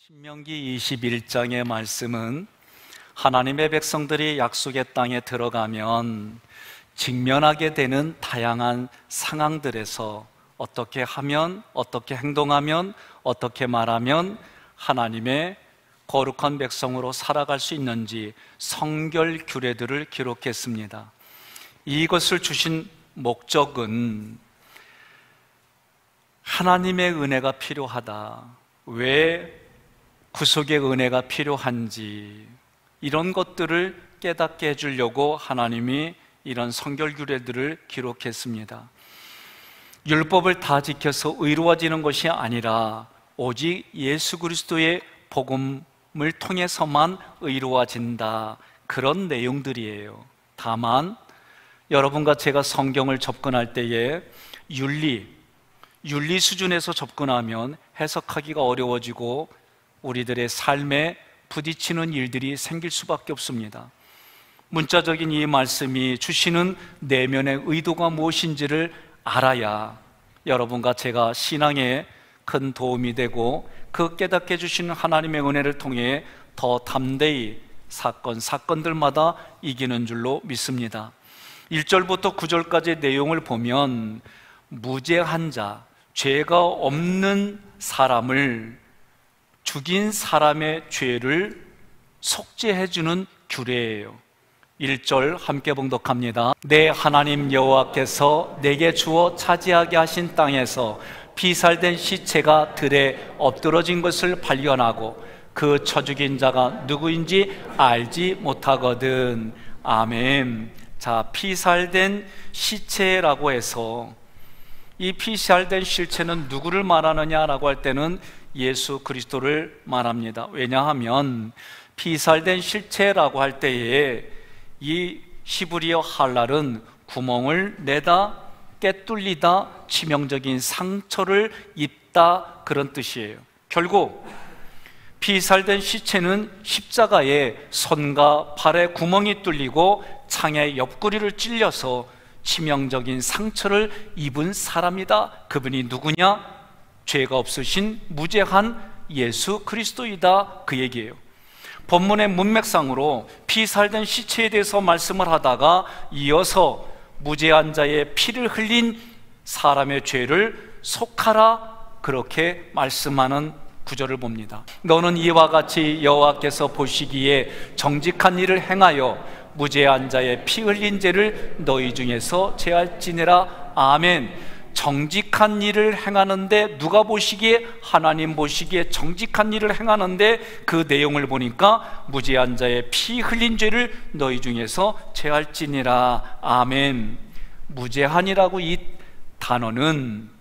신명기 21장의 말씀은 하나님의 백성들이 약속의 땅에 들어가면 직면하게 되는 다양한 상황들에서 어떻게 하면, 어떻게 행동하면, 어떻게 말하면 하나님의 거룩한 백성으로 살아갈 수 있는지 성결 규례들을 기록했습니다. 이것을 주신 목적은 하나님의 은혜가 필요하다, 왜 구속의 은혜가 필요한지 이런 것들을 깨닫게 해주려고 하나님이 이런 성결 규례들을 기록했습니다. 율법을 다 지켜서 의로워지는 것이 아니라 오직 예수 그리스도의 복음을 통해서만 의로워진다, 그런 내용들이에요. 다만 여러분과 제가 성경을 접근할 때에 윤리 수준에서 접근하면 해석하기가 어려워지고 우리들의 삶에 부딪히는 일들이 생길 수밖에 없습니다. 문자적인 이 말씀이 주시는 내면의 의도가 무엇인지를 알아야 여러분과 제가 신앙에 큰 도움이 되고 그 깨닫게 해주시는 하나님의 은혜를 통해 더 담대히 사건들마다 이기는 줄로 믿습니다. 1절부터 9절까지의 내용을 보면 무죄한 자, 죄가 없는 사람을 죽인 사람의 죄를 속죄해주는 규례예요. 1절 함께 봉독합니다. 내 하나님 여호와께서 내게 주어 차지하게 하신 땅에서 피살된 시체가 들에 엎드러진 것을 발견하고 그 쳐 죽인 자가 누구인지 알지 못하거든. 아멘. 자, 피살된 시체라고 해서 이 피살된 실체는 누구를 말하느냐라고 할 때는 예수 그리스도를 말합니다. 왜냐하면 피살된 실체라고 할 때에 이 히브리어 할랄은 구멍을 내다, 꿰뚫리다, 치명적인 상처를 입다, 그런 뜻이에요. 결국 피살된 시체는 십자가에 손과 발에 구멍이 뚫리고 창의 옆구리를 찔려서 치명적인 상처를 입은 사람이다. 그분이 누구냐? 죄가 없으신 무죄한 예수 그리스도이다, 그 얘기예요. 본문의 문맥상으로 피살된 시체에 대해서 말씀을 하다가 이어서 무죄한 자의 피를 흘린 사람의 죄를 속하라, 그렇게 말씀하는 구절을 봅니다. 너는 이와 같이 여호와께서 보시기에 정직한 일을 행하여 무죄한 자의 피 흘린 죄를 너희 중에서 제할지니라. 아멘. 정직한 일을 행하는데, 누가 보시기에? 하나님 보시기에 정직한 일을 행하는데 그 내용을 보니까 무죄한 자의 피 흘린 죄를 너희 중에서 제할지니라. 아멘. 무죄한이라고 이 단어는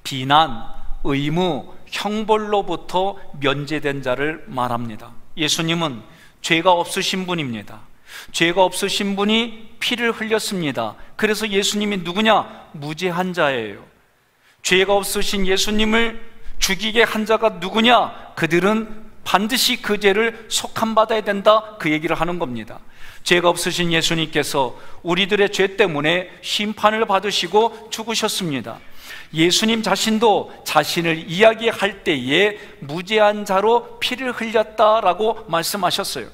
비난, 의무, 형벌로부터 면제된 자를 말합니다. 예수님은 죄가 없으신 분입니다. 죄가 없으신 분이 피를 흘렸습니다. 그래서 예수님이 누구냐? 무죄한 자예요. 죄가 없으신 예수님을 죽이게 한 자가 누구냐? 그들은 반드시 그 죄를 속함받아야 된다, 그 얘기를 하는 겁니다. 죄가 없으신 예수님께서 우리들의 죄 때문에 심판을 받으시고 죽으셨습니다. 예수님 자신도 자신을 이야기할 때에 무죄한 자로 피를 흘렸다라고 말씀하셨어요.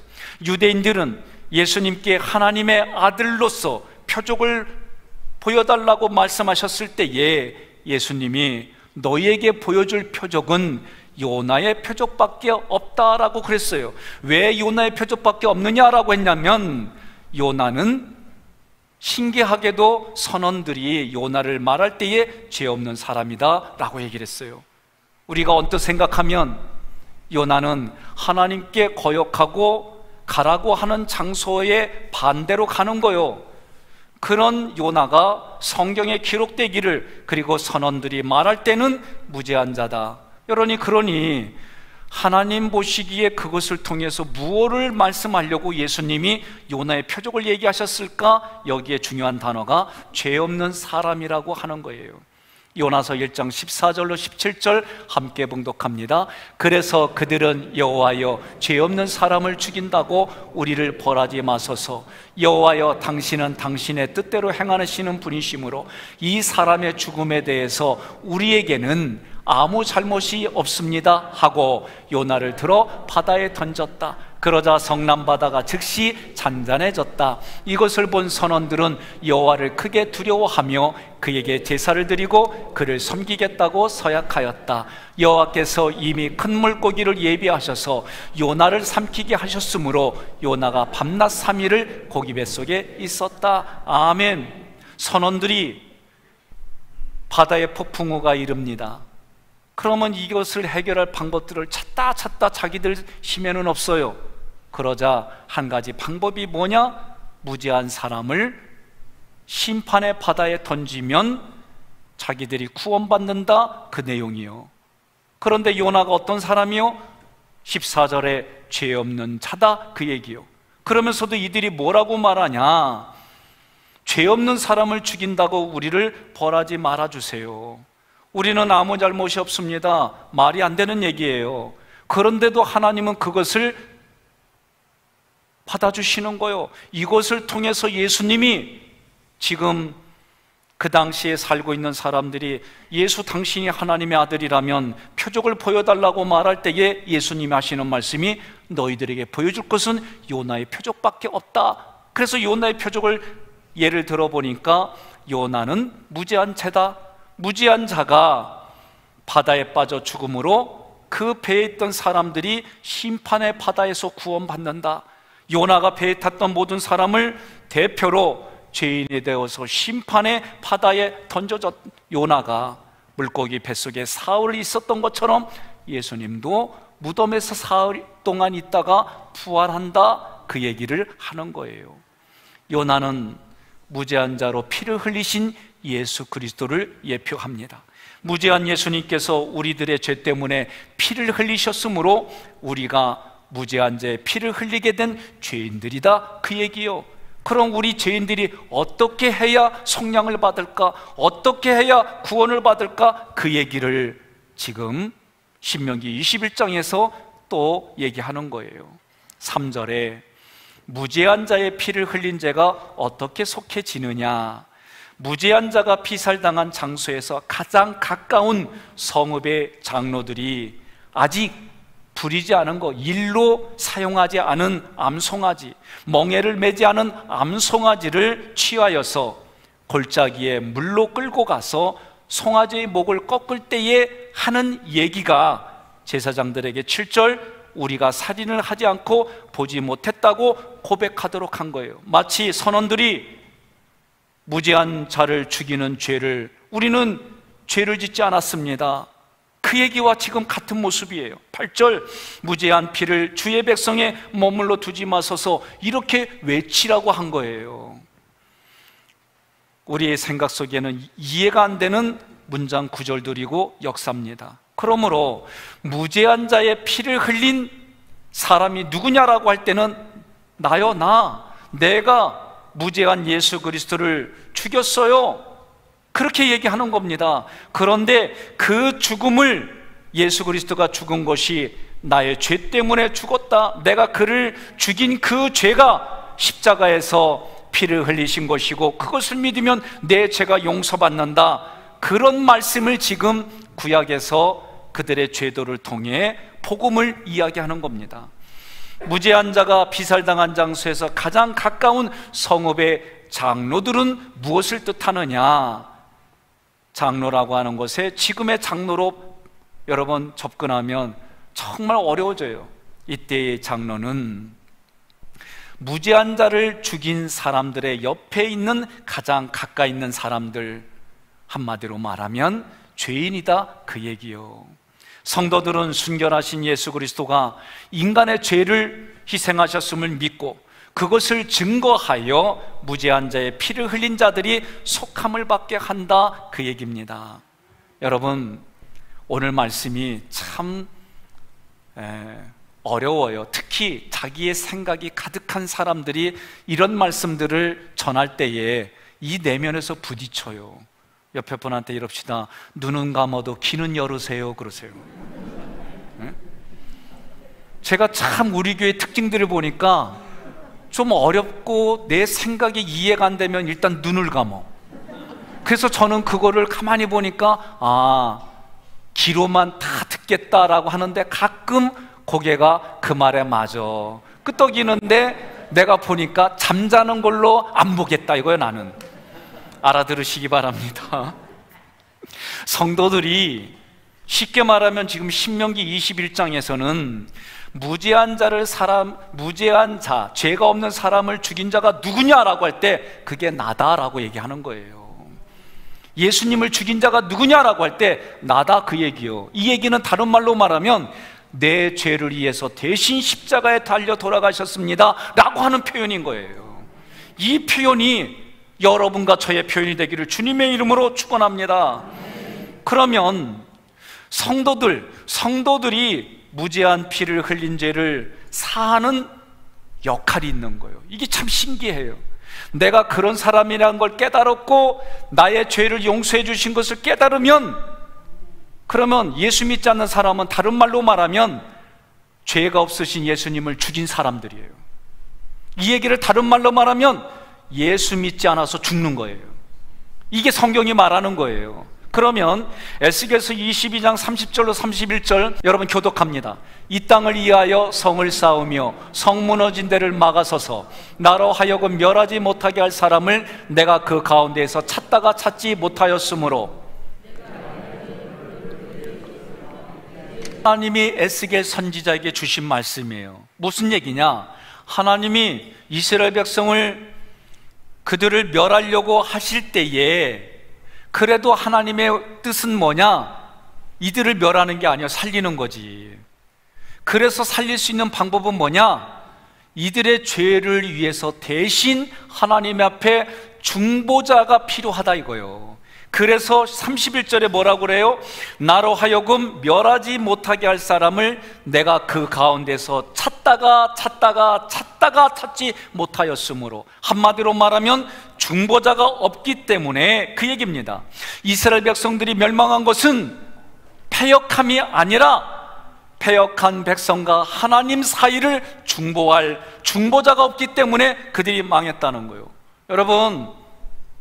유대인들은 예수님께 하나님의 아들로서 표적을 보여달라고 말씀하셨을 때에 예수님이 너희에게 보여줄 표적은 요나의 표적밖에 없다라고 그랬어요. 왜 요나의 표적밖에 없느냐라고 했냐면, 요나는 신기하게도 선원들이 요나를 말할 때에 죄 없는 사람이다 라고 얘기를 했어요. 우리가 언뜻 생각하면 요나는 하나님께 거역하고 가라고 하는 장소에 반대로 가는 거요. 그런 요나가 성경에 기록되기를, 그리고 선원들이 말할 때는 무죄한 자다. 그러니 하나님 보시기에 그것을 통해서 무엇을 말씀하려고 예수님이 요나의 표적을 얘기하셨을까? 여기에 중요한 단어가 죄 없는 사람이라고 하는 거예요. 요나서 1장 14절로 17절 함께 봉독합니다. 그래서 그들은 여호와여, 죄 없는 사람을 죽인다고 우리를 벌하지 마소서. 여호와여, 당신은 당신의 뜻대로 행하시는 분이시므로 이 사람의 죽음에 대해서 우리에게는 아무 잘못이 없습니다 하고 요나를 들어 바다에 던졌다. 그러자 성남바다가 즉시 잔잔해졌다. 이것을 본 선원들은 여호와를 크게 두려워하며 그에게 제사를 드리고 그를 섬기겠다고 서약하였다. 여호와께서 이미 큰 물고기를 예비하셔서 요나를 삼키게 하셨으므로 요나가 밤낮 3일을 고기 뱃속에 있었다. 아멘. 선원들이 바다에 폭풍우가 이릅니다. 그러면 이것을 해결할 방법들을 찾다 자기들 힘에는 없어요. 그러자 한 가지 방법이 뭐냐? 무죄한 사람을 심판의 바다에 던지면 자기들이 구원받는다, 그 내용이요. 그런데 요나가 어떤 사람이요? 14절에 죄 없는 자다, 그 얘기요. 그러면서도 이들이 뭐라고 말하냐? 죄 없는 사람을 죽인다고 우리를 벌하지 말아주세요. 우리는 아무 잘못이 없습니다. 말이 안 되는 얘기예요. 그런데도 하나님은 그것을 받아주시는 거예요. 이것을 통해서 예수님이 지금 그 당시에 살고 있는 사람들이 예수 당신이 하나님의 아들이라면 표적을 보여달라고 말할 때에 예수님이 하시는 말씀이 너희들에게 보여줄 것은 요나의 표적밖에 없다. 그래서 요나의 표적을 예를 들어보니까 요나는 무죄한 자다. 무죄한 자가 바다에 빠져 죽음으로 그 배에 있던 사람들이 심판의 바다에서 구원받는다. 요나가 배에 탔던 모든 사람을 대표로 죄인이 되어서 심판의 바다에 던져졌. 요나가 물고기 뱃속에 사흘 있었던 것처럼 예수님도 무덤에서 사흘 동안 있다가 부활한다, 그 얘기를 하는 거예요. 요나는 무죄한 자로 피를 흘리신 예수 그리스도를 예표합니다. 무죄한 예수님께서 우리들의 죄 때문에 피를 흘리셨으므로 우리가 무죄한 자의 피를 흘리게 된 죄인들이다, 그 얘기요. 그럼 우리 죄인들이 어떻게 해야 속량을 받을까? 어떻게 해야 구원을 받을까? 그 얘기를 지금 신명기 21장에서 또 얘기하는 거예요. 3절에 무죄한 자의 피를 흘린 죄가 어떻게 속해지느냐? 무죄한 자가 피살당한 장소에서 가장 가까운 성읍의 장로들이 아직 부리지 않은 거, 일로 사용하지 않은 암송아지, 멍에를 매지 않은 암송아지를 취하여서 골짜기에 물로 끌고 가서 송아지의 목을 꺾을 때에 하는 얘기가 제사장들에게 7절 우리가 살인을 하지 않고 보지 못했다고 고백하도록 한 거예요. 마치 선원들이 무죄한 자를 죽이는 죄를, 우리는 죄를 짓지 않았습니다, 그 얘기와 지금 같은 모습이에요. 8절 무죄한 피를 주의 백성의 머물러 두지 마소서, 이렇게 외치라고 한 거예요. 우리의 생각 속에는 이해가 안 되는 문장 구절들이고 역사입니다. 그러므로 무죄한 자의 피를 흘린 사람이 누구냐라고 할 때는 나요, 내가 무죄한 예수 그리스도를 죽였어요, 그렇게 얘기하는 겁니다. 그런데 그 죽음을, 예수 그리스도가 죽은 것이 나의 죄 때문에 죽었다, 내가 그를 죽인 그 죄가 십자가에서 피를 흘리신 것이고 그것을 믿으면 내 죄가 용서받는다, 그런 말씀을 지금 구약에서 그들의 죄도를 통해 복음을 이야기하는 겁니다. 무죄한 자가 피살당한 장소에서 가장 가까운 성읍의 장로들은 무엇을 뜻하느냐? 장로라고 하는 것에 지금의 장로로 여러분 접근하면 정말 어려워져요. 이때의 장로는 무죄한 자를 죽인 사람들의 옆에 있는 가장 가까이 있는 사람들, 한마디로 말하면 죄인이다, 그 얘기요. 성도들은 순결하신 예수 그리스도가 인간의 죄를 희생하셨음을 믿고 그것을 증거하여 무죄한 자의 피를 흘린 자들이 속함을 받게 한다, 그 얘기입니다. 여러분, 오늘 말씀이 참 어려워요. 특히 자기의 생각이 가득한 사람들이 이런 말씀들을 전할 때에 이 내면에서 부딪혀요. 옆에 분한테 이럽시다. 눈은 감아도 귀는 열으세요, 그러세요. 네? 제가 참 우리 교회 특징들을 보니까 좀 어렵고 내 생각이 이해가 안 되면 일단 눈을 감어. 그래서 저는 그거를 가만히 보니까 귀로만 다 듣겠다라고 하는데 가끔 고개가 그 말에 맞아. 끄떡이는데 내가 보니까 잠자는 걸로 안 보겠다 이거예요. 나는 알아들으시기 바랍니다. 성도들이 쉽게 말하면 지금 신명기 21장에서는 무죄한 자, 죄가 없는 사람을 죽인 자가 누구냐라고 할 때 그게 나다라고 얘기하는 거예요. 예수님을 죽인 자가 누구냐라고 할 때 나다 그 얘기요. 이 얘기는 다른 말로 말하면 내 죄를 위해서 대신 십자가에 달려 돌아가셨습니다 라고 하는 표현인 거예요. 이 표현이 여러분과 저의 표현이 되기를 주님의 이름으로 축원합니다. 그러면 성도들이 무죄한 피를 흘린 죄를 사하는 역할이 있는 거예요. 이게 참 신기해요. 내가 그런 사람이라는 걸 깨달았고 나의 죄를 용서해 주신 것을 깨달으면, 그러면 예수 믿지 않는 사람은 다른 말로 말하면 죄가 없으신 예수님을 죽인 사람들이에요. 이 얘기를 다른 말로 말하면 예수 믿지 않아서 죽는 거예요. 이게 성경이 말하는 거예요. 그러면 에스겔서 22장 30절로 31절 여러분 교독합니다. 이 땅을 이하여 성을 쌓으며 성 무너진 데를 막아서서 나로 하여금 멸하지 못하게 할 사람을 내가 그 가운데에서 찾다가 찾지 못하였으므로. 하나님이 에스겔 선지자에게 주신 말씀이에요. 무슨 얘기냐? 하나님이 이스라엘 백성을 그들을 멸하려고 하실 때에 그래도 하나님의 뜻은 뭐냐? 이들을 멸하는 게 아니라 살리는 거지. 그래서 살릴 수 있는 방법은 뭐냐? 이들의 죄를 위해서 대신 하나님 앞에 중보자가 필요하다 이거예요. 그래서 31절에 뭐라고 그래요? 나로 하여금 멸하지 못하게 할 사람을 내가 그 가운데서 찾다가 찾지 못하였으므로. 한마디로 말하면 중보자가 없기 때문에 그 얘기입니다. 이스라엘 백성들이 멸망한 것은 패역함이 아니라 패역한 백성과 하나님 사이를 중보할 중보자가 없기 때문에 그들이 망했다는 거예요. 여러분,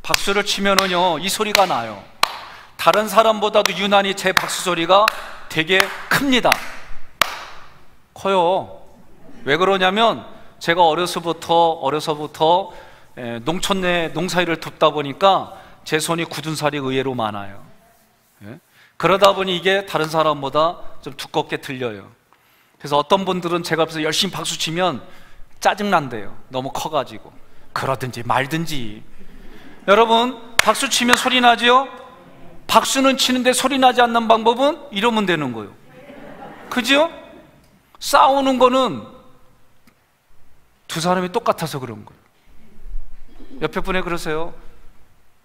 박수를 치면은요 이 소리가 나요. 다른 사람보다도 유난히 제 박수 소리가 되게 큽니다. 커요. 왜 그러냐면 제가 어려서부터 농촌 내 농사일을 돕다 보니까 제 손이 굳은 살이 의외로 많아요. 그러다 보니 이게 다른 사람보다 좀 두껍게 들려요. 그래서 어떤 분들은 제가 앞에서 열심히 박수 치면 짜증난대요. 너무 커가지고. 그러든지 말든지. 여러분, 박수 치면 소리 나죠? 박수는 치는데 소리 나지 않는 방법은 이러면 되는 거예요. 그죠? 싸우는 거는 두 사람이 똑같아서 그런 거예요. 옆에 분에 그러세요.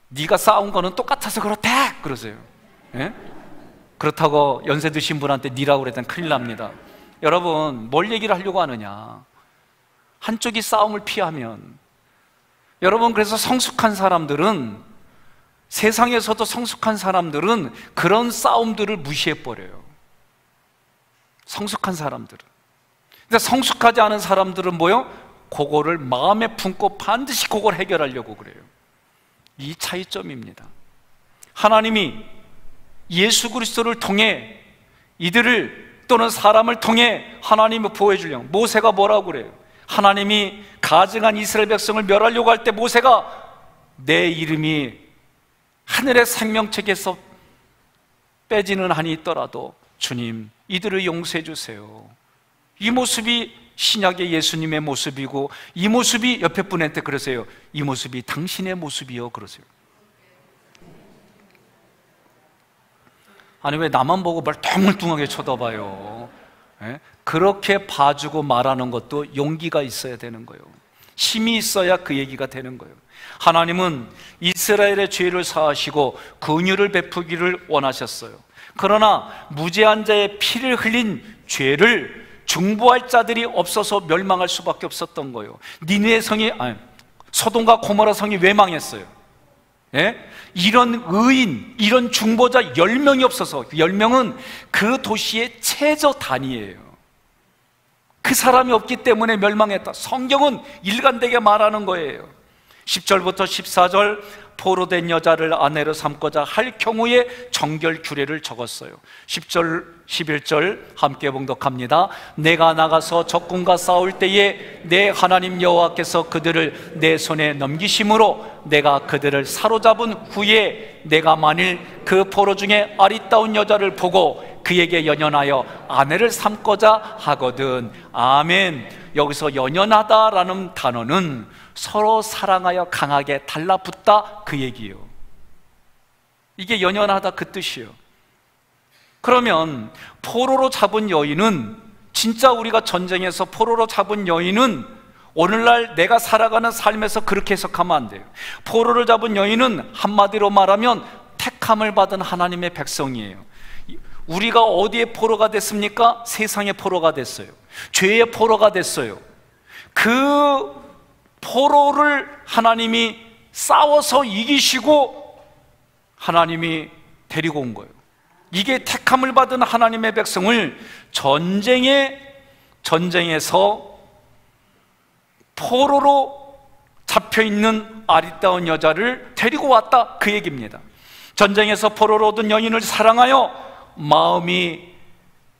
네가 싸운 거는 똑같아서 그렇대 그러세요. 예? 그렇다고 연세 드신 분한테 니라고 그랬더니 큰일 납니다. 여러분, 뭘 얘기를 하려고 하느냐? 한쪽이 싸움을 피하면, 여러분, 그래서 성숙한 사람들은, 세상에서도 성숙한 사람들은 그런 싸움들을 무시해버려요. 성숙한 사람들은. 근데 성숙하지 않은 사람들은 뭐요? 그거를 마음에 품고 반드시 그걸 해결하려고 그래요. 이 차이점입니다. 하나님이 예수 그리스도를 통해 이들을, 또는 사람을 통해 하나님을 보호해 주려고. 모세가 뭐라고 그래요? 하나님이 가증한 이스라엘 백성을 멸하려고 할 때 모세가 내 이름이 하늘의 생명책에서 빼지는 한이 있더라도 주님 이들을 용서해 주세요. 이 모습이 신약의 예수님의 모습이고, 이 모습이 옆에 분한테 그러세요. 이 모습이 당신의 모습이요 그러세요. 아니 왜 나만 보고 멀뚱멀뚱하게 쳐다봐요? 예? 그렇게 봐주고 말하는 것도 용기가 있어야 되는 거예요. 힘이 있어야 그 얘기가 되는 거예요. 하나님은 이스라엘의 죄를 사하시고 긍휼을 베푸기를 원하셨어요. 그러나 무죄한 자의 피를 흘린 죄를 중보할 자들이 없어서 멸망할 수밖에 없었던 거예요. 니느웨 성이, 소돔과 고모라 성이 왜 망했어요? 예? 이런 의인, 이런 중보자 10명이 없어서, 10명은 그 도시의 최저 단위예요. 그 사람이 없기 때문에 멸망했다. 성경은 일관되게 말하는 거예요. 10절부터 14절 포로된 여자를 아내로 삼고자 할 경우에 정결 규례를 적었어요. 10절, 11절 함께 봉독합니다. 내가 나가서 적군과 싸울 때에 내 하나님 여호와께서 그들을 내 손에 넘기심으로 내가 그들을 사로잡은 후에 내가 만일 그 포로 중에 아리따운 여자를 보고 그에게 연연하여 아내를 삼고자 하거든. 아멘. 여기서 연연하다라는 단어는 서로 사랑하여 강하게 달라붙다 그 얘기예요. 이게 연연하다 그 뜻이에요. 그러면 포로로 잡은 여인은, 진짜 우리가 전쟁에서 포로로 잡은 여인은 오늘날 내가 살아가는 삶에서 그렇게 해석하면 안 돼요. 포로를 잡은 여인은 한마디로 말하면 택함을 받은 하나님의 백성이에요. 우리가 어디에 포로가 됐습니까? 세상의 포로가 됐어요. 죄의 포로가 됐어요. 그 포로를 하나님이 싸워서 이기시고 하나님이 데리고 온 거예요. 이게 택함을 받은 하나님의 백성을 전쟁에서 포로로 잡혀있는 아리따운 여자를 데리고 왔다 그 얘기입니다. 전쟁에서 포로로 얻은 여인을 사랑하여 마음이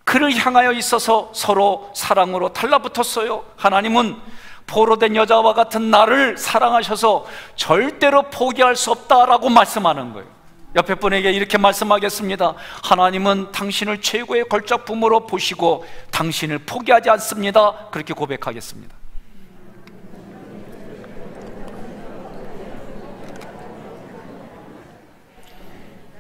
그를 향하여 있어서 서로 사랑으로 달라붙었어요. 하나님은 포로된 여자와 같은 나를 사랑하셔서 절대로 포기할 수 없다라고 말씀하는 거예요. 옆에 분에게 이렇게 말씀하겠습니다. 하나님은 당신을 최고의 걸작품으로 보시고 당신을 포기하지 않습니다. 그렇게 고백하겠습니다.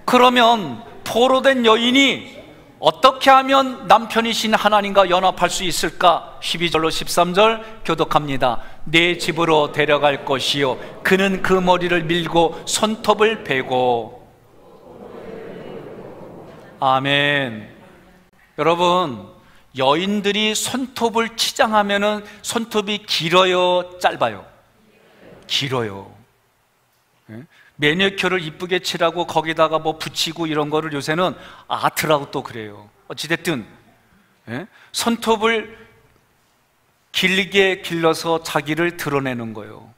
그러면 포로된 여인이 어떻게 하면 남편이신 하나님과 연합할 수 있을까? 12절로 13절 교독합니다. 내 집으로 데려갈 것이요 그는 그 머리를 밀고 손톱을 베고. 아멘. 여러분, 여인들이 손톱을 치장하면은 손톱이 길어요, 짧아요? 길어요. 매니큐어를 이쁘게 칠하고 거기다가 뭐 붙이고 이런 거를 요새는 아트라고 또 그래요. 어찌됐든 손톱을 길게 길러서 자기를 드러내는 거예요.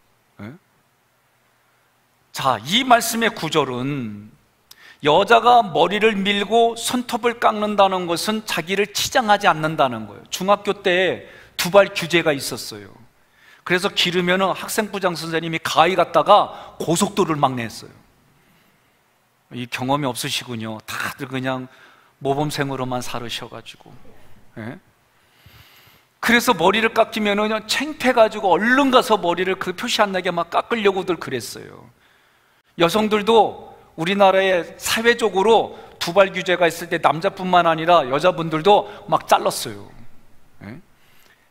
자, 이 말씀의 구절은 여자가 머리를 밀고 손톱을 깎는다는 것은 자기를 치장하지 않는다는 거예요. 중학교 때 두발 규제가 있었어요. 그래서 기르면 학생부장 선생님이 가히 갔다가 고속도로를 막 냈어요. 이 경험이 없으시군요. 다들 그냥 모범생으로만 살으셔가지고. 그래서 머리를 깎이면 그냥 창피해가지고 얼른 가서 머리를 그 표시 안 나게 막 깎으려고들 그랬어요. 여성들도 우리나라에 사회적으로 두발 규제가 있을 때 남자뿐만 아니라 여자분들도 막 잘랐어요.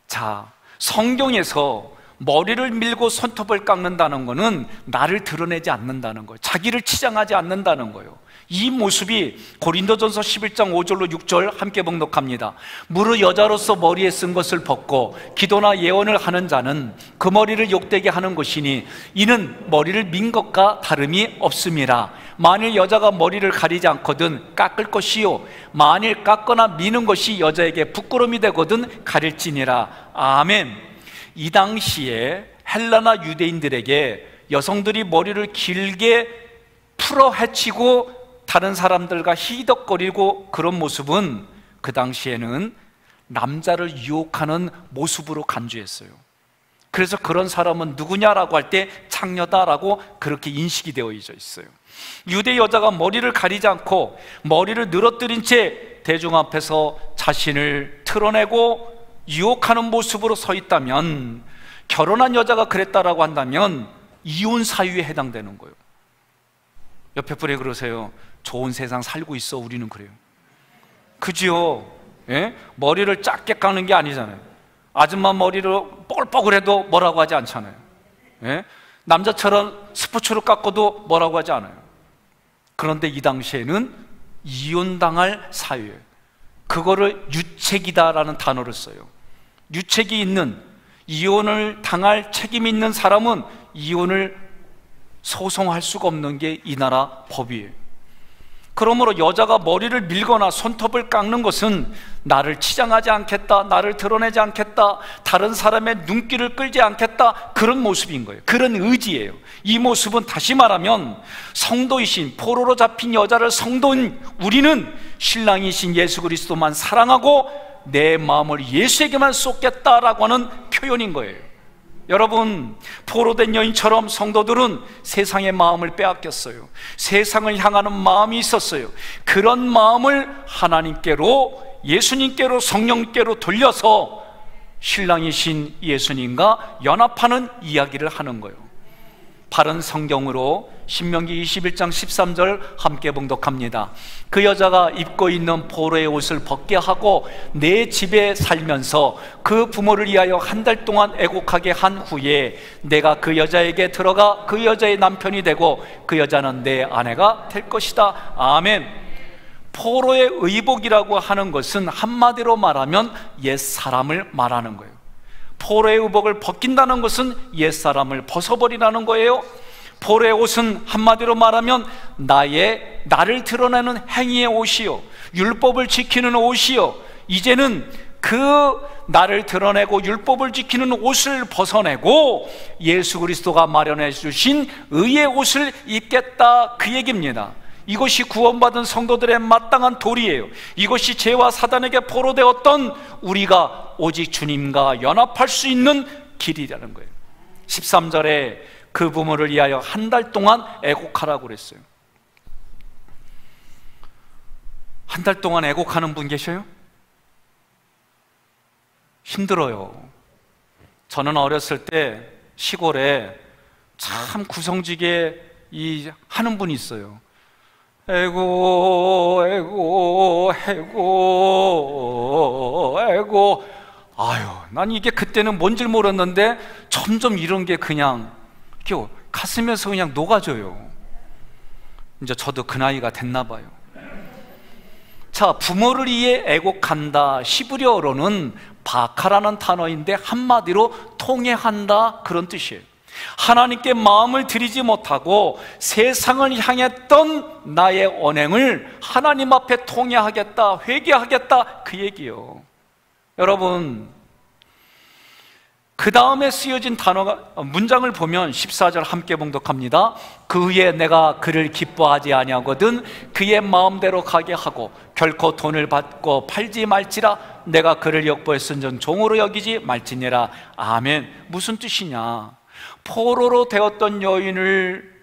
자, 성경에서 머리를 밀고 손톱을 깎는다는 것은 나를 드러내지 않는다는 거예요. 자기를 치장하지 않는다는 거예요. 이 모습이 고린도전서 11장 5절로 6절 함께 봉독합니다. 무릇 여자로서 머리에 쓴 것을 벗고 기도나 예언을 하는 자는 그 머리를 욕되게 하는 것이니 이는 머리를 민 것과 다름이 없음이라. 만일 여자가 머리를 가리지 않거든 깎을 것이요 만일 깎거나 미는 것이 여자에게 부끄러움이 되거든 가릴지니라. 아멘. 이 당시에 헬라나 유대인들에게 여성들이 머리를 길게 풀어 헤치고 다른 사람들과 희덕거리고 그런 모습은 그 당시에는 남자를 유혹하는 모습으로 간주했어요. 그래서 그런 사람은 누구냐라고 할 때 창녀다라고 그렇게 인식이 되어 있어요. 유대 여자가 머리를 가리지 않고 머리를 늘어뜨린 채 대중 앞에서 자신을 드러내고 유혹하는 모습으로 서 있다면, 결혼한 여자가 그랬다라고 한다면 이혼 사유에 해당되는 거예요. 옆에 분에 그러세요. 좋은 세상 살고 있어. 우리는 그래요. 그지요? 예? 머리를 작게 깎는 게 아니잖아요. 아줌마 머리를 뽀글뽀글해도 뭐라고 하지 않잖아요. 예? 남자처럼 스포츠로 깎아도 뭐라고 하지 않아요. 그런데 이 당시에는 이혼당할 사유예요. 그거를 유책이다라는 단어를 써요. 유책이 있는, 이혼을 당할 책임이 있는 사람은 이혼을 소송할 수가 없는 게 이 나라 법이에요. 그러므로 여자가 머리를 밀거나 손톱을 깎는 것은 나를 치장하지 않겠다, 나를 드러내지 않겠다, 다른 사람의 눈길을 끌지 않겠다, 그런 모습인 거예요. 그런 의지예요. 이 모습은 다시 말하면 성도이신, 포로로 잡힌 여자를 성도인 우리는 신랑이신 예수 그리스도만 사랑하고 내 마음을 예수에게만 쏟겠다라고 하는 표현인 거예요. 여러분, 포로된 여인처럼 성도들은 세상의 마음을 빼앗겼어요. 세상을 향하는 마음이 있었어요. 그런 마음을 하나님께로, 예수님께로, 성령께로 돌려서 신랑이신 예수님과 연합하는 이야기를 하는 거예요. 바른 성경으로 신명기 21장 13절 함께 봉독합니다. 그 여자가 입고 있는 포로의 옷을 벗게 하고 내 집에 살면서 그 부모를 위하여 한 달 동안 애곡하게 한 후에 내가 그 여자에게 들어가 그 여자의 남편이 되고 그 여자는 내 아내가 될 것이다. 아멘. 포로의 의복이라고 하는 것은 한마디로 말하면 옛사람을 말하는 거예요. 포로의 의복을 벗긴다는 것은 옛사람을 벗어버리라는 거예요. 포로의 옷은 한마디로 말하면 나를 드러내는 행위의 옷이요, 율법을 지키는 옷이요, 이제는 그 나를 드러내고 율법을 지키는 옷을 벗어내고 예수 그리스도가 마련해 주신 의의 옷을 입겠다, 그 얘기입니다. 이것이 구원받은 성도들의 마땅한 도리예요. 이것이 죄와 사단에게 포로되었던 우리가 오직 주님과 연합할 수 있는 길이라는 거예요. 13절에 그 부모를 위하여 한 달 동안 애곡하라고 그랬어요. 한 달 동안 애곡하는 분 계셔요? 힘들어요. 저는 어렸을 때 시골에 참 구성지게 하는 분이 있어요. 애고 애고 애고 애고. 아유, 난 이게 그때는 뭔지 몰랐는데 점점 이런 게 그냥 이렇게 가슴에서 그냥 녹아져요. 이제 저도 그 나이가 됐나 봐요. 자, 부모를 위해 애곡한다, 히브리어로는 바카라는 단어인데 한마디로 통회한다, 그런 뜻이에요. 하나님께 마음을 들이지 못하고 세상을 향했던 나의 언행을 하나님 앞에 통회하겠다, 회개하겠다, 그 얘기예요. 여러분, 그 다음에 쓰여진 문장을 보면 14절 함께 봉독합니다. 그 후에 내가 그를 기뻐하지 아니하거든 그의 마음대로 가게 하고 결코 돈을 받고 팔지 말지라. 내가 그를 역보했은즉 종으로 여기지 말지니라. 아멘. 무슨 뜻이냐? 포로로 되었던 여인을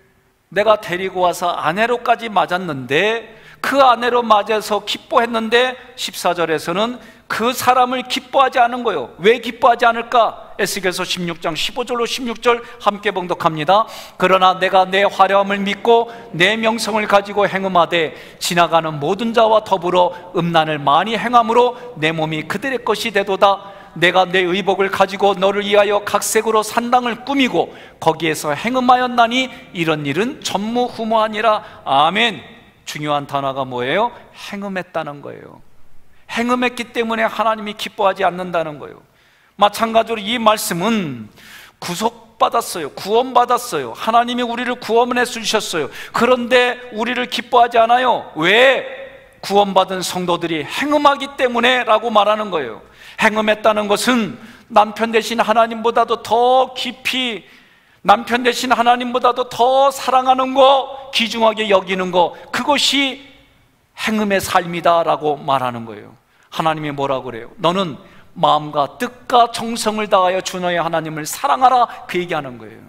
내가 데리고 와서 아내로까지 맞았는데, 그 아내로 맞아서 기뻐했는데 14절에서는 그 사람을 기뻐하지 않은 거예요. 왜 기뻐하지 않을까? 에스겔서 16장 15절로 16절 함께 봉독합니다. 그러나 내가 내 화려함을 믿고 내 명성을 가지고 행음하되 지나가는 모든 자와 더불어 음란을 많이 행함으로 내 몸이 그들의 것이 되도다. 내가 내 의복을 가지고 너를 위하여 각색으로 산당을 꾸미고 거기에서 행음하였나니 이런 일은 전무후무하니라. 아멘. 중요한 단어가 뭐예요? 행음했다는 거예요. 행음했기 때문에 하나님이 기뻐하지 않는다는 거예요. 마찬가지로 이 말씀은 구속받았어요. 구원받았어요. 하나님이 우리를 구원해 주셨어요. 그런데 우리를 기뻐하지 않아요. 왜? 구원받은 성도들이 행음하기 때문에 라고 말하는 거예요. 행음했다는 것은 남편 되신 하나님보다도 더 깊이, 남편 되신 하나님보다도 더 사랑하는 거, 귀중하게 여기는 거, 그것이 행음의 삶이다 라고 말하는 거예요. 하나님이 뭐라고 그래요? 너는 마음과 뜻과 정성을 다하여 주 너의 하나님을 사랑하라, 그 얘기하는 거예요.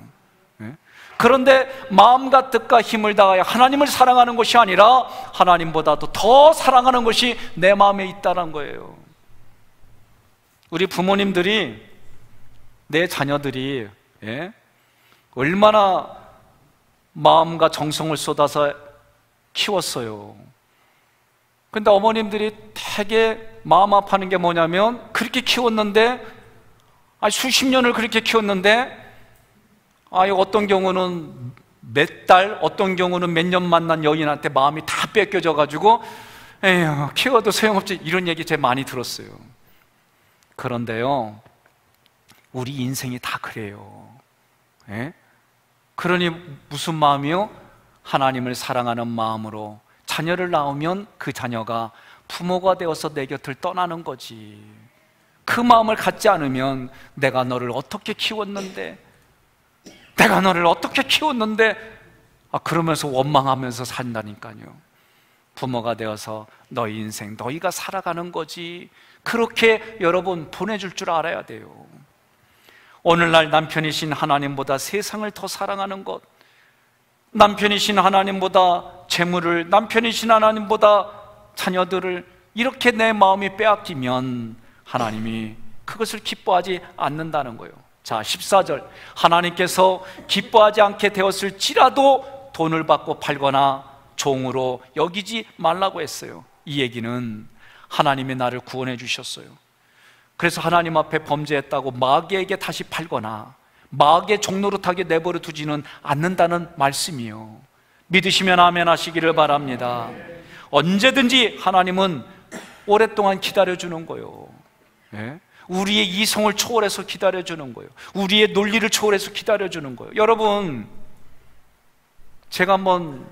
그런데 마음과 뜻과 힘을 다하여 하나님을 사랑하는 것이 아니라 하나님보다도 더 사랑하는 것이 내 마음에 있다는 거예요. 우리 부모님들이, 내 자녀들이 얼마나 마음과 정성을 쏟아서 키웠어요. 근데 어머님들이 되게 마음 아파하는 게 뭐냐면, 그렇게 키웠는데, 수십 년을 그렇게 키웠는데, 어떤 경우는 몇 달, 어떤 경우는 몇 년 만난 여인한테 마음이 다 뺏겨져가지고, 에휴, 키워도 소용없지, 이런 얘기 제가 많이 들었어요. 그런데요, 우리 인생이 다 그래요. 그러니 무슨 마음이요? 하나님을 사랑하는 마음으로, 자녀를 낳으면 그 자녀가 부모가 되어서 내 곁을 떠나는 거지. 그 마음을 갖지 않으면 내가 너를 어떻게 키웠는데, 내가 너를 어떻게 키웠는데, 그러면서 원망하면서 산다니까요. 부모가 되어서 너희 인생, 너희가 살아가는 거지. 그렇게 여러분 보내줄 줄 알아야 돼요. 오늘날 남편이신 하나님보다 세상을 더 사랑하는 것, 남편이신 하나님보다 재물을, 남편이신 하나님보다 자녀들을 이렇게 내 마음이 빼앗기면 하나님이 그것을 기뻐하지 않는다는 거예요. 자, 14절, 하나님께서 기뻐하지 않게 되었을지라도 돈을 받고 팔거나 종으로 여기지 말라고 했어요. 이 얘기는 하나님이 나를 구원해 주셨어요. 그래서 하나님 앞에 범죄했다고 마귀에게 다시 팔거나 마귀의 종노릇하게 내버려 두지는 않는다는 말씀이요. 믿으시면 아멘 하시기를 바랍니다. 언제든지 하나님은 오랫동안 기다려주는 거예요. 네? 우리의 이성을 초월해서 기다려주는 거예요. 우리의 논리를 초월해서 기다려주는 거예요. 여러분, 제가 한번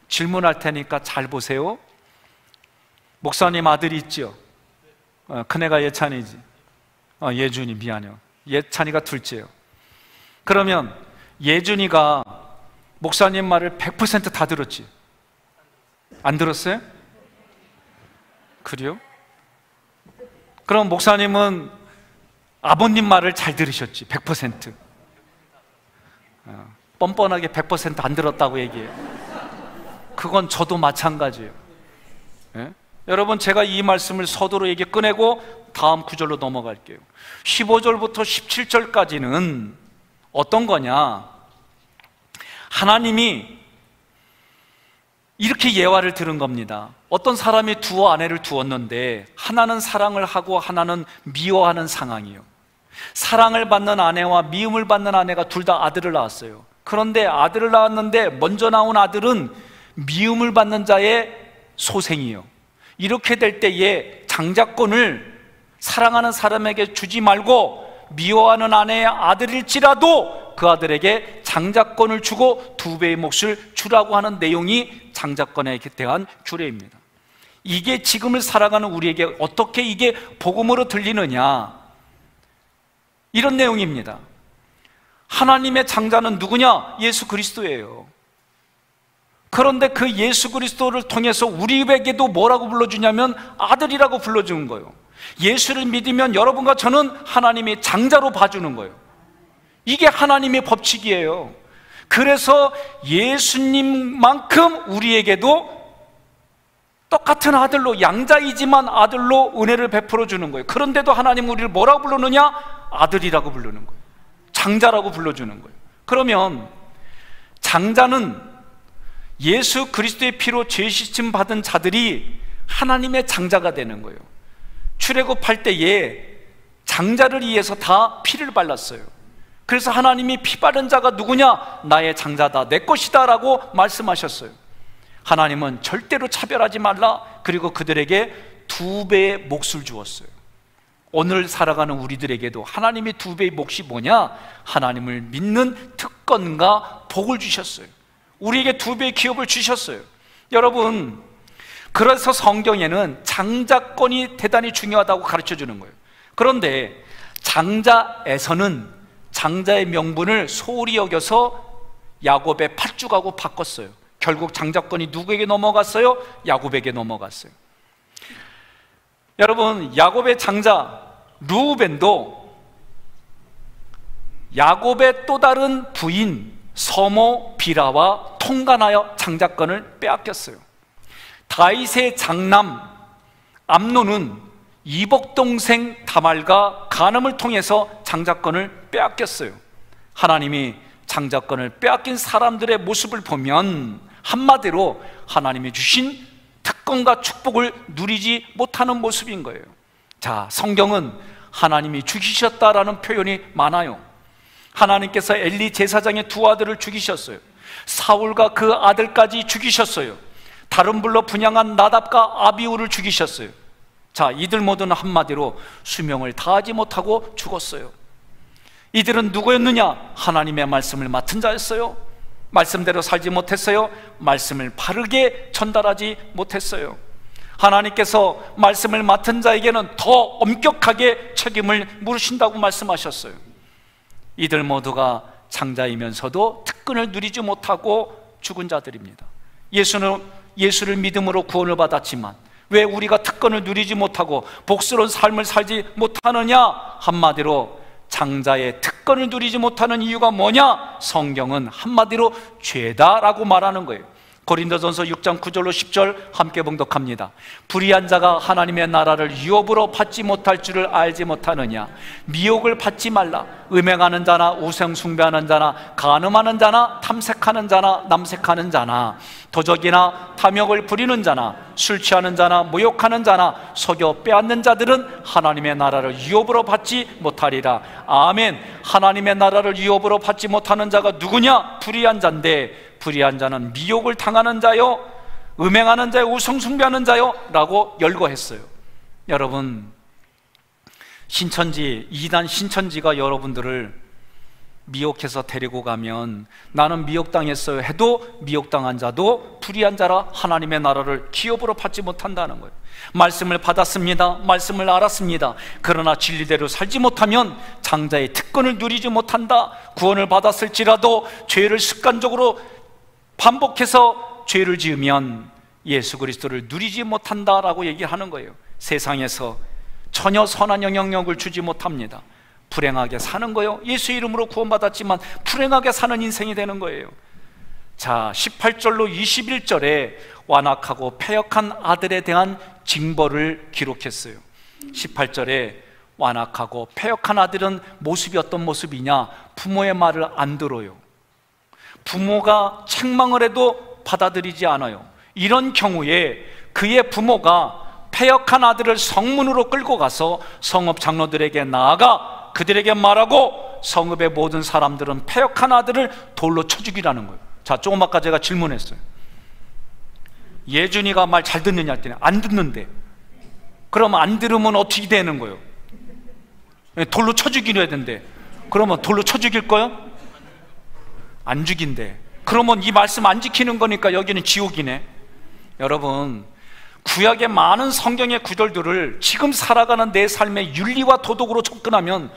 질문할 테니까 잘 보세요. 목사님 아들이 있죠? 큰애가 예찬이지. 예준이, 미안해요. 예찬이가 둘째요. 그러면 예준이가 목사님 말을 100% 다 들었지? 안 들었어요? 그래요? 그럼 목사님은 아버님 말을 잘 들으셨지? 100%. 뻔뻔하게 100% 안 들었다고 얘기해요. 그건 저도 마찬가지예요. 예? 여러분, 제가 이 말씀을 서두로 얘기 꺼내고 다음 구절로 넘어갈게요. 15절부터 17절까지는 어떤 거냐? 하나님이 이렇게 예화를 들은 겁니다. 어떤 사람이 두 아내를 두었는데 하나는 사랑을 하고 하나는 미워하는 상황이에요. 사랑을 받는 아내와 미움을 받는 아내가 둘 다 아들을 낳았어요. 그런데 아들을 낳았는데 먼저 나온 아들은 미움을 받는 자의 소생이에요. 이렇게 될 때에 장자권을 사랑하는 사람에게 주지 말고 미워하는 아내의 아들일지라도 그 아들에게 장자권을 주고 2배의 몫을 주라고 하는 내용이 장자권에 대한 규례입니다. 이게 지금을 살아가는 우리에게 어떻게 이게 복음으로 들리느냐, 이런 내용입니다. 하나님의 장자는 누구냐? 예수 그리스도예요. 그런데 그 예수 그리스도를 통해서 우리에게도 뭐라고 불러주냐면 아들이라고 불러주는 거예요. 예수를 믿으면 여러분과 저는 하나님의 장자로 봐주는 거예요. 이게 하나님의 법칙이에요. 그래서 예수님만큼 우리에게도 똑같은 아들로, 양자이지만 아들로 은혜를 베풀어 주는 거예요. 그런데도 하나님 우리를 뭐라고 부르느냐? 아들이라고 부르는 거예요. 장자라고 불러주는 거예요. 그러면 장자는 예수 그리스도의 피로 죄 씻음 받은 자들이 하나님의 장자가 되는 거예요. 출애굽할 때에 장자를 위해서 다 피를 발랐어요. 그래서 하나님이 피 바른 자가 누구냐? 나의 장자다, 내 것이다 라고 말씀하셨어요. 하나님은 절대로 차별하지 말라, 그리고 그들에게 2배의 몫을 주었어요. 오늘 살아가는 우리들에게도 하나님의 2배의 몫이 뭐냐? 하나님을 믿는 특권과 복을 주셨어요. 우리에게 2배의 기업을 주셨어요. 여러분, 그래서 성경에는 장자권이 대단히 중요하다고 가르쳐 주는 거예요. 그런데 장자에서는 장자의 명분을 소홀히 여겨서 야곱의 팥죽하고 바꿨어요. 결국 장자권이 누구에게 넘어갔어요? 야곱에게 넘어갔어요. 여러분, 야곱의 장자 르우벤도 야곱의 또 다른 부인 서모 비라와 통간하여 장자권을 빼앗겼어요. 다윗의 장남 암논은 이복 동생 다말과 간음을 통해서 장자권을 빼앗겼어요. 하나님이 장자권을 빼앗긴 사람들의 모습을 보면 한마디로 하나님이 주신 특권과 축복을 누리지 못하는 모습인 거예요. 자, 성경은 하나님이 죽이셨다라는 표현이 많아요. 하나님께서 엘리 제사장의 2 아들을 죽이셨어요. 사울과 그 아들까지 죽이셨어요. 다른 불로 분향한 나답과 아비후를 죽이셨어요. 자, 이들 모두는 한마디로 수명을 다하지 못하고 죽었어요. 이들은 누구였느냐? 하나님의 말씀을 맡은 자였어요. 말씀대로 살지 못했어요. 말씀을 바르게 전달하지 못했어요. 하나님께서 말씀을 맡은 자에게는 더 엄격하게 책임을 물으신다고 말씀하셨어요. 이들 모두가 장자이면서도 특권을 누리지 못하고 죽은 자들입니다. 예수를 믿음으로 구원을 받았지만 왜 우리가 특권을 누리지 못하고 복스러운 삶을 살지 못하느냐? 한마디로 장자의 특권을 누리지 못하는 이유가 뭐냐? 성경은 한마디로 죄다라고 말하는 거예요. 고린도전서 6장 9절로 10절 함께 봉독합니다. 불의한 자가 하나님의 나라를 유업으로 받지 못할 줄을 알지 못하느냐? 미혹을 받지 말라. 음행하는 자나 우상 숭배하는 자나 간음하는 자나 탐색하는 자나 남색하는 자나 도적이나 탐욕을 부리는 자나 술 취하는 자나 모욕하는 자나 속여 빼앗는 자들은 하나님의 나라를 유업으로 받지 못하리라. 아멘. 하나님의 나라를 유업으로 받지 못하는 자가 누구냐? 불의한 자인데, 불의한 자는 미혹을 당하는 자요, 음행하는 자요, 우상숭배하는 자요 라고 열거했어요. 여러분, 신천지, 이단 신천지가 여러분들을 미혹해서 데리고 가면 나는 미혹당했어요 해도 미혹당한 자도 불의한 자라 하나님의 나라를 기업으로 받지 못한다는 거예요. 말씀을 받았습니다. 말씀을 알았습니다. 그러나 진리대로 살지 못하면 장자의 특권을 누리지 못한다. 구원을 받았을지라도 죄를 습관적으로 반복해서 죄를 지으면 예수 그리스도를 누리지 못한다라고 얘기하는 거예요. 세상에서 전혀 선한 영향력을 주지 못합니다. 불행하게 사는 거예요. 예수 이름으로 구원받았지만 불행하게 사는 인생이 되는 거예요. 자, 18절로 21절에 완악하고 패역한 아들에 대한 징벌을 기록했어요. 18절에 완악하고 패역한 아들은 모습이 어떤 모습이냐? 부모의 말을 안 들어요. 부모가 책망을 해도 받아들이지 않아요. 이런 경우에 그의 부모가 패역한 아들을 성문으로 끌고 가서 성읍 장로들에게 나아가 그들에게 말하고 성읍의 모든 사람들은 패역한 아들을 돌로 쳐 죽이라는 거예요. 자, 조금 아까 제가 질문했어요. 예준이가 말 잘 듣느냐 했더니 안 듣는데, 그러면 안 들으면 어떻게 되는 거예요? 돌로 쳐 죽이려 했는데, 그러면 돌로 쳐 죽일 거예요? 안 죽인대. 그러면 이 말씀 안 지키는 거니까 여기는 지옥이네. 여러분, 구약의 많은 성경의 구절들을 지금 살아가는 내 삶의 윤리와 도덕으로 접근하면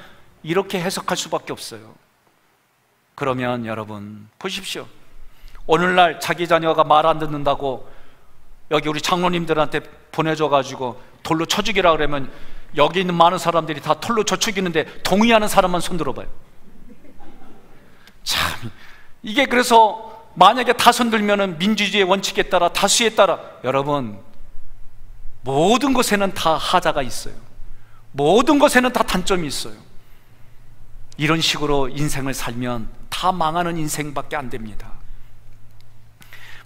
이렇게 해석할 수밖에 없어요. 그러면 여러분 보십시오. 오늘날 자기 자녀가 말 안 듣는다고 여기 우리 장로님들한테 보내줘가지고 돌로 쳐 죽이라 그러면 여기 있는 많은 사람들이 다 돌로 쳐 죽이는데 동의하는 사람만 손 들어봐요. 참, 이게 그래서 만약에 다 손 들면은 민주주의의 원칙에 따라 다수에 따라, 여러분 모든 것에는 다 하자가 있어요. 모든 것에는 다 단점이 있어요. 이런 식으로 인생을 살면 다 망하는 인생밖에 안 됩니다.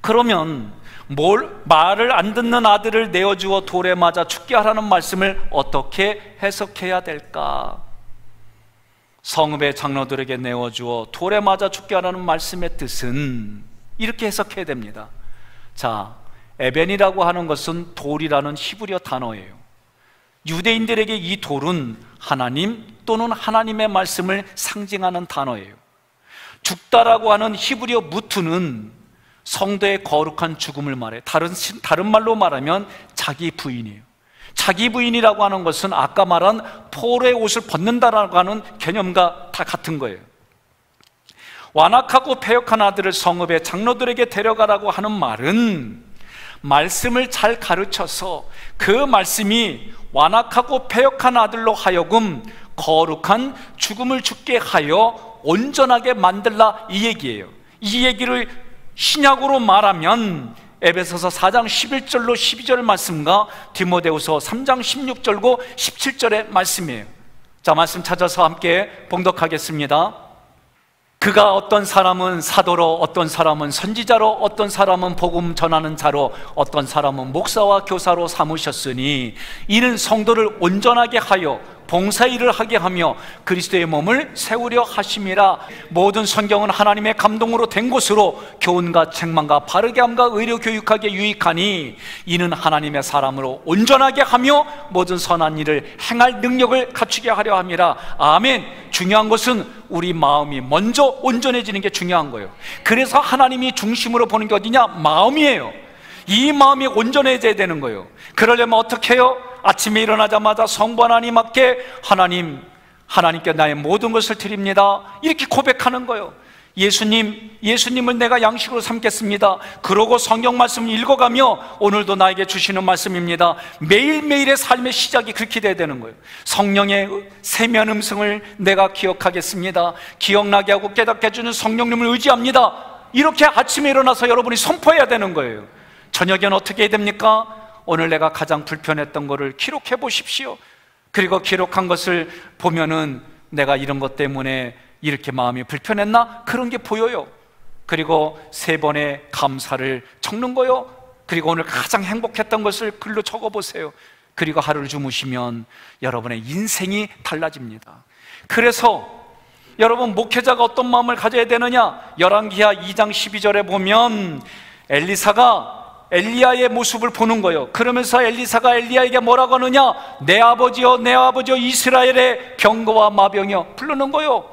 그러면 말을 안 듣는 아들을 내어주어 돌에 맞아 죽게 하라는 말씀을 어떻게 해석해야 될까? 성읍의 장로들에게 내어주어 돌에 맞아 죽게 하라는 말씀의 뜻은 이렇게 해석해야 됩니다. 자, 에벤이라고 하는 것은 돌이라는 히브리어 단어예요. 유대인들에게 이 돌은 하나님 또는 하나님의 말씀을 상징하는 단어예요. 죽다라고 하는 히브리어 무트는 성도의 거룩한 죽음을 말해. 다른 말로 말하면 자기 부인이에요. 자기 부인이라고 하는 것은 아까 말한 포로의 옷을 벗는다라고 하는 개념과 다 같은 거예요. 완악하고 패역한 아들을 성읍의 장로들에게 데려가라고 하는 말은 말씀을 잘 가르쳐서 그 말씀이 완악하고 패역한 아들로 하여금 거룩한 죽음을 죽게 하여 온전하게 만들라, 이 얘기예요. 이 얘기를 신약으로 말하면 에베소서 4장 11절로 12절 말씀과 디모데후서 3장 16절고 17절의 말씀이에요. 자, 말씀 찾아서 함께 봉독하겠습니다. 그가 어떤 사람은 사도로, 어떤 사람은 선지자로, 어떤 사람은 복음 전하는 자로, 어떤 사람은 목사와 교사로 삼으셨으니 이는 성도를 온전하게 하여 봉사 일을 하게 하며 그리스도의 몸을 세우려 하심이라. 모든 성경은 하나님의 감동으로 된 것으로 교훈과 책망과 바르게 함과 의료 교육하게 유익하니 이는 하나님의 사람으로 온전하게 하며 모든 선한 일을 행할 능력을 갖추게 하려 함이라. 아멘. 중요한 것은 우리 마음이 먼저 온전해지는 게 중요한 거예요. 그래서 하나님이 중심으로 보는 게 어디냐? 마음이에요. 이 마음이 온전해져야 되는 거예요. 그러려면 어떻게 해요? 아침에 일어나자마자 성부 하나님 앞에 하나님께 나의 모든 것을 드립니다, 이렇게 고백하는 거예요. 예수님을 내가 양식으로 삼겠습니다. 그러고 성경 말씀을 읽어가며 오늘도 나에게 주시는 말씀입니다. 매일매일의 삶의 시작이 그렇게 돼야 되는 거예요. 성령의 세미한 음성을 내가 기억하겠습니다. 기억나게 하고 깨닫게 해주는 성령님을 의지합니다. 이렇게 아침에 일어나서 여러분이 선포해야 되는 거예요. 저녁엔 어떻게 해야 됩니까? 오늘 내가 가장 불편했던 것을 기록해 보십시오. 그리고 기록한 것을 보면은 내가 이런 것 때문에 이렇게 마음이 불편했나? 그런 게 보여요. 그리고 3번의 감사를 적는 거요. 그리고 오늘 가장 행복했던 것을 글로 적어보세요. 그리고 하루를 주무시면 여러분의 인생이 달라집니다. 그래서 여러분, 목회자가 어떤 마음을 가져야 되느냐? 열왕기하 2장 12절에 보면 엘리사가 엘리야의 모습을 보는 거예요. 그러면서 엘리사가 엘리야에게 뭐라고 하느냐? 내 아버지여, 내 아버지여, 이스라엘의 병거와 마병이여, 부르는 거예요.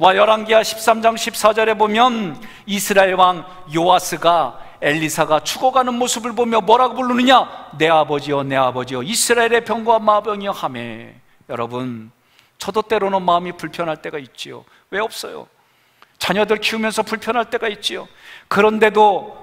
열왕기하 13장 14절에 보면 이스라엘 왕 요아스가 엘리사가 죽어가는 모습을 보며 뭐라고 부르느냐? 내 아버지여, 내 아버지여, 이스라엘의 병거와 마병이여 하매. 여러분, 저도 때로는 마음이 불편할 때가 있지요. 왜 없어요? 자녀들 키우면서 불편할 때가 있지요. 그런데도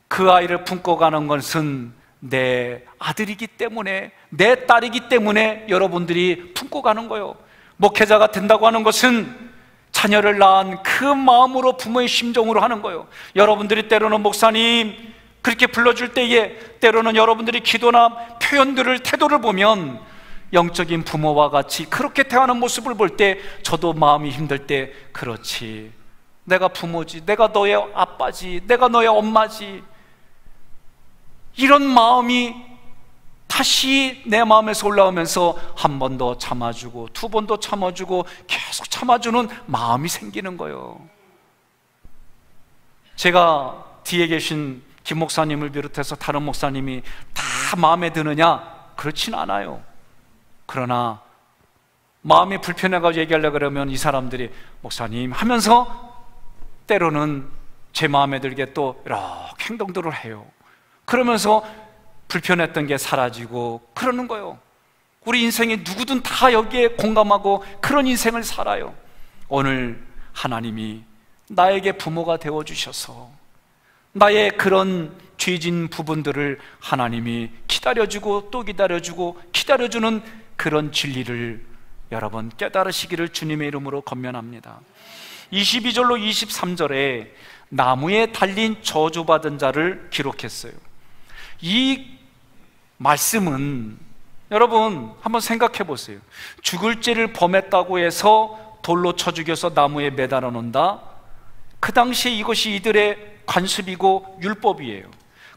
그 아이를 품고 가는 것은 내 아들이기 때문에, 내 딸이기 때문에 여러분들이 품고 가는 거예요. 목회자가 된다고 하는 것은 자녀를 낳은 그 마음으로, 부모의 심정으로 하는 거예요. 여러분들이 때로는 목사님 그렇게 불러줄 때에 때로는 여러분들이 기도나 표현들을, 태도를 보면 영적인 부모와 같이 그렇게 대하는 모습을 볼 때 저도 마음이 힘들 때, 그렇지, 내가 부모지, 내가 너의 아빠지, 내가 너의 엄마지, 이런 마음이 다시 내 마음에서 올라오면서 한 번 더 참아주고, 2번 더 참아주고, 계속 참아주는 마음이 생기는 거예요. 제가 뒤에 계신 김 목사님을 비롯해서 다른 목사님이 다 마음에 드느냐? 그렇진 않아요. 그러나 마음이 불편해가지고 얘기하려고 그러면 이 사람들이 목사님 하면서 때로는 제 마음에 들게 또 이렇게 행동들을 해요. 그러면서 불편했던 게 사라지고 그러는 거예요. 우리 인생에 누구든 다 여기에 공감하고 그런 인생을 살아요. 오늘 하나님이 나에게 부모가 되어주셔서 나의 그런 죄진 부분들을 하나님이 기다려주고 또 기다려주고 기다려주는 그런 진리를 여러분 깨달으시기를 주님의 이름으로 권면합니다. 22절로 23절에 나무에 달린 저주받은 자를 기록했어요. 이 말씀은 여러분 한번 생각해 보세요. 죽을 죄를 범했다고 해서 돌로 쳐 죽여서 나무에 매달아 놓는다? 그 당시에 이것이 이들의 관습이고 율법이에요.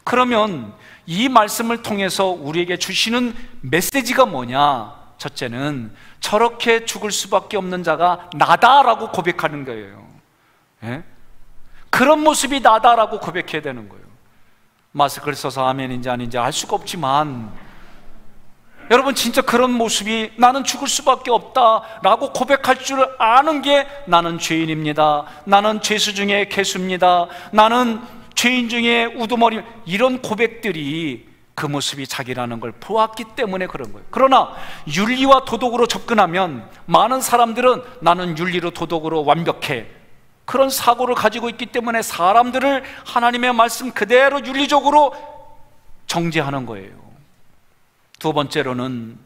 그러면 이 말씀을 통해서 우리에게 주시는 메시지가 뭐냐? 첫째는 저렇게 죽을 수밖에 없는 자가 나다라고 고백하는 거예요. 예? 그런 모습이 나다라고 고백해야 되는 거예요. 마스크를 써서 아멘인지 아닌지 알 수가 없지만 여러분, 진짜 그런 모습이 나는 죽을 수밖에 없다라고 고백할 줄 아는 게 나는 죄인입니다, 나는 죄수 중에 괴수입니다, 나는 죄인 중에 우두머리, 이런 고백들이 그 모습이 자기라는 걸 보았기 때문에 그런 거예요. 그러나 윤리와 도덕으로 접근하면 많은 사람들은 나는 윤리로 도덕으로 완벽해, 그런 사고를 가지고 있기 때문에 사람들을 하나님의 말씀 그대로 윤리적으로 정죄하는 거예요. 두 번째로는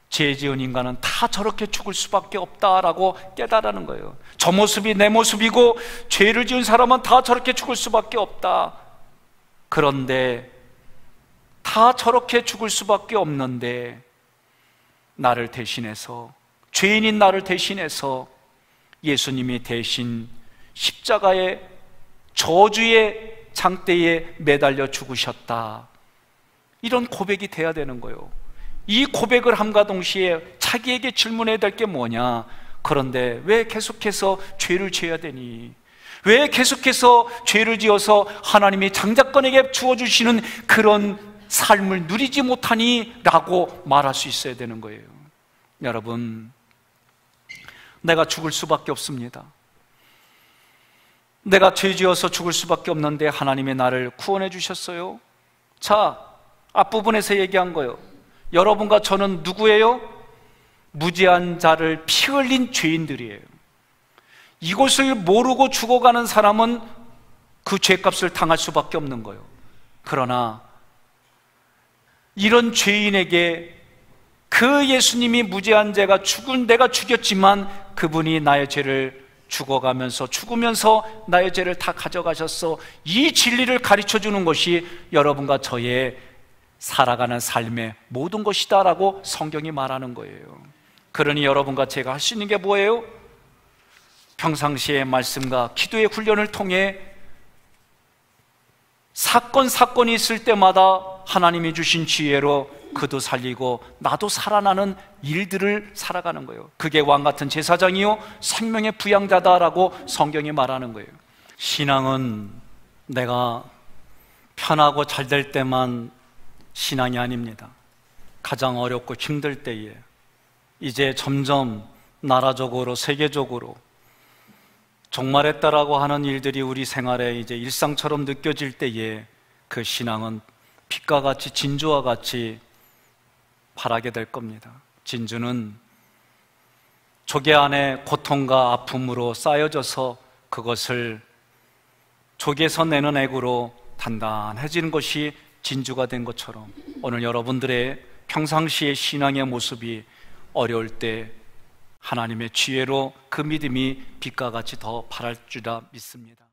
죄 지은 인간은 다 저렇게 죽을 수밖에 없다라고 깨달는 거예요. 저 모습이 내 모습이고 죄를 지은 사람은 다 저렇게 죽을 수밖에 없다. 그런데 다 저렇게 죽을 수밖에 없는데 나를 대신해서, 죄인인 나를 대신해서 예수님이 대신 십자가의 저주의 장대에 매달려 죽으셨다. 이런 고백이 돼야 되는 거예요. 이 고백을 함과 동시에 자기에게 질문해야 될 게 뭐냐? 그런데 왜 계속해서 죄를 지어야 되니? 왜 계속해서 죄를 지어서 하나님이 장자권에게 주어주시는 그런 삶을 누리지 못하니? 라고 말할 수 있어야 되는 거예요. 여러분, 내가 죽을 수밖에 없습니다. 내가 죄 지어서 죽을 수밖에 없는데 하나님이 나를 구원해 주셨어요. 자, 앞부분에서 얘기한 거예요. 여러분과 저는 누구예요? 무지한 자를 피 흘린 죄인들이에요. 이것을 모르고 죽어가는 사람은 그 죄값을 당할 수밖에 없는 거예요. 그러나 이런 죄인에게 그 예수님이 무지한 죄가 내가 죽였지만 그분이 나의 죄를 죽어가면서 죽으면서 나의 죄를 다 가져가셨어. 이 진리를 가르쳐 주는 것이 여러분과 저의 살아가는 삶의 모든 것이다 라고 성경이 말하는 거예요. 그러니 여러분과 제가 할 수 있는 게 뭐예요? 평상시의 말씀과 기도의 훈련을 통해 사건이 있을 때마다 하나님이 주신 지혜로 그도 살리고 나도 살아나는 일들을 살아가는 거예요. 그게 왕같은 제사장이요 생명의 부양자다라고 성경이 말하는 거예요. 신앙은 내가 편하고 잘 될 때만 신앙이 아닙니다. 가장 어렵고 힘들 때에, 이제 점점 나라적으로 세계적으로 종말했다라고 하는 일들이 우리 생활에 이제 일상처럼 느껴질 때에 그 신앙은 빛과 같이 진주와 같이 바라게 될 겁니다. 진주는 조개 안에 고통과 아픔으로 쌓여져서 그것을 조개에서 내는 액으로 단단해지는 것이 진주가 된 것처럼 오늘 여러분들의 평상시의 신앙의 모습이 어려울 때 하나님의 지혜로 그 믿음이 빛과 같이 더 바랄 줄라 믿습니다.